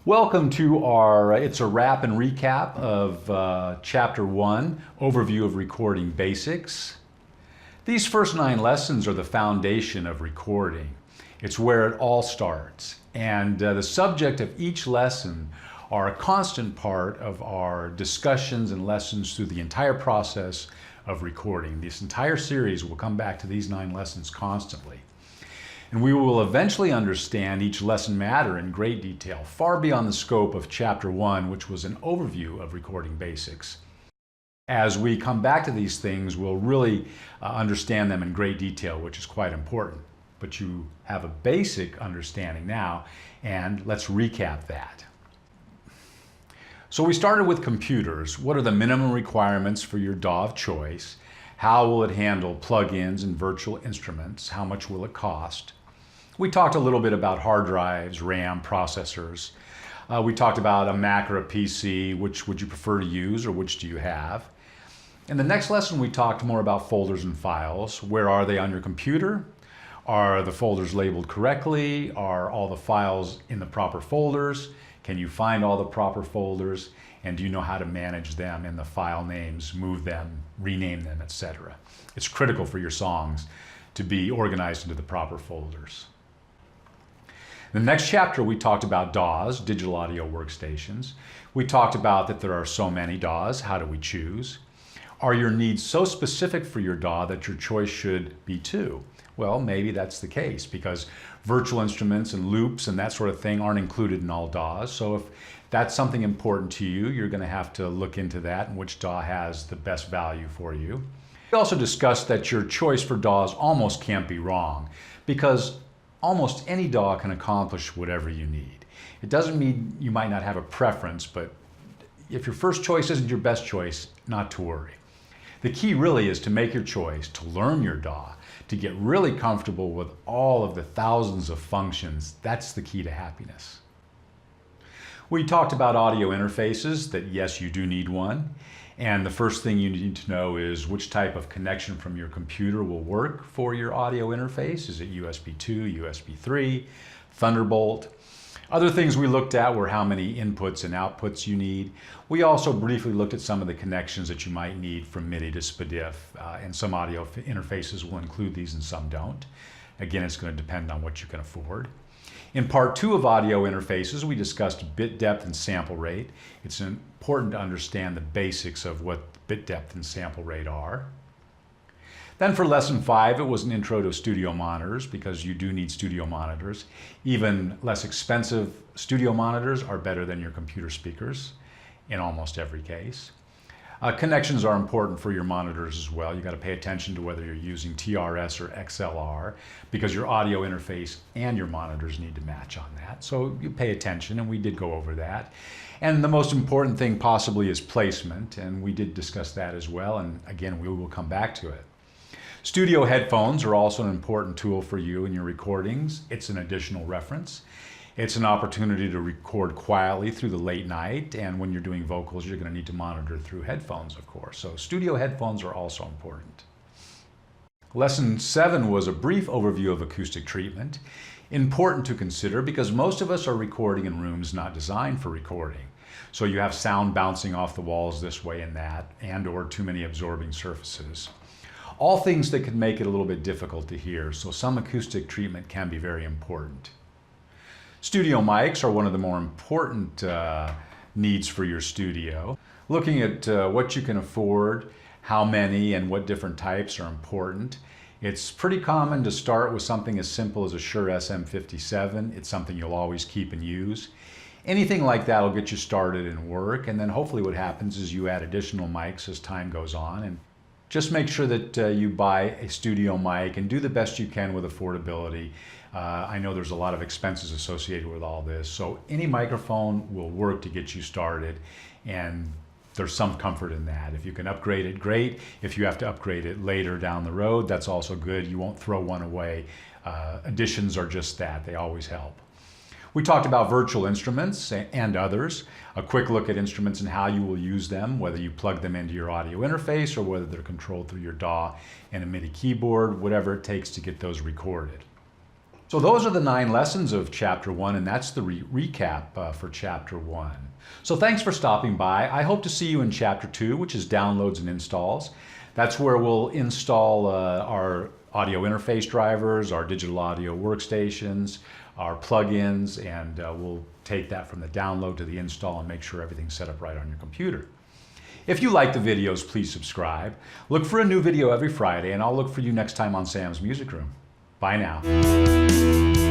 Welcome to it's a wrap and recap of Chapter 1, Overview of Recording Basics. These first 9 lessons are the foundation of recording. It's where it all starts. And the subject of each lesson are a constant part of our discussions and lessons through the entire process of recording. This entire series will come back to these 9 lessons constantly. And we will eventually understand each lesson matter in great detail, far beyond the scope of Chapter 1, which was an overview of recording basics. As we come back to these things, we'll really understand them in great detail, which is quite important. But you have a basic understanding now, and let's recap that. So we started with computers. What are the minimum requirements for your DAW of choice? How will it handle plugins and virtual instruments? How much will it cost? We talked a little bit about hard drives, RAM, processors. We talked about a Mac or a PC. Which would you prefer to use, or which do you have? In the next lesson, we talked more about folders and files. Where are they on your computer? Are the folders labeled correctly? Are all the files in the proper folders? Can you find all the proper folders? And do you know how to manage them in the file names, move them, rename them, etc.? It's critical for your songs to be organized into the proper folders. In the next chapter, we talked about DAWs, digital audio workstations. We talked about that there are so many DAWs. How do we choose? Are your needs so specific for your DAW that your choice should be 2? Well, maybe that's the case, because virtual instruments and loops and that sort of thing aren't included in all DAWs. So if that's something important to you, you're going to have to look into that and which DAW has the best value for you. We also discussed that your choice for DAWs almost can't be wrong, because almost any DAW can accomplish whatever you need. It doesn't mean you might not have a preference, but if your first choice isn't your best choice, not to worry. The key really is to make your choice, to learn your DAW, to get really comfortable with all of the thousands of functions. That's the key to happiness. We talked about audio interfaces, that yes, you do need one. And the first thing you need to know is which type of connection from your computer will work for your audio interface. Is it USB 2, USB 3, Thunderbolt? Other things we looked at were how many inputs and outputs you need. We also briefly looked at some of the connections that you might need from MIDI to SPDIF, and some audio interfaces will include these and some don't. Again, it's going to depend on what you can afford. In part 2 of audio interfaces, we discussed bit depth and sample rate. It's important to understand the basics of what bit depth and sample rate are. Then for lesson 5, it was an intro to studio monitors, because you do need studio monitors. Even less expensive studio monitors are better than your computer speakers in almost every case. Connections are important for your monitors as well. You got to pay attention to whether you're using TRS or XLR, because your audio interface and your monitors need to match on that. So you pay attention, and we did go over that. And the most important thing possibly is placement, and we did discuss that as well, and again, we will come back to it. Studio headphones are also an important tool for you in your recordings. It's an additional reference. It's an opportunity to record quietly through the late night, and when you're doing vocals, you're going to need to monitor through headphones, of course. So studio headphones are also important. Lesson 7 was a brief overview of acoustic treatment. Important to consider, because most of us are recording in rooms not designed for recording. So you have sound bouncing off the walls this way and that, and/or too many absorbing surfaces. All things that could make it a little bit difficult to hear, so some acoustic treatment can be very important. Studio mics are one of the more important needs for your studio. Looking at what you can afford, how many and what different types are important. It's pretty common to start with something as simple as a Shure SM57. It's something you'll always keep and use. Anything like that will get you started and work, and then hopefully what happens is you add additional mics as time goes on. And just make sure that you buy a studio mic and do the best you can with affordability. I know there's a lot of expenses associated with all this, so any microphone will work to get you started, and there's some comfort in that. If you can upgrade it, great. If you have to upgrade it later down the road, that's also good. You won't throw one away. Additions are just that. They always help. We talked about virtual instruments and others, a quick look at instruments and how you will use them, whether you plug them into your audio interface or whether they're controlled through your DAW and a MIDI keyboard, whatever it takes to get those recorded. So those are the 9 lessons of Chapter 1, and that's the recap for Chapter 1. So thanks for stopping by. I hope to see you in Chapter 2, which is downloads and installs. That's where we'll install our audio interface drivers, our digital audio workstations, our plugins, and we'll take that from the download to the install and make sure everything's set up right on your computer. If you like the videos, please subscribe. Look for a new video every Friday, and I'll look for you next time on Sam's Music Room. Bye now.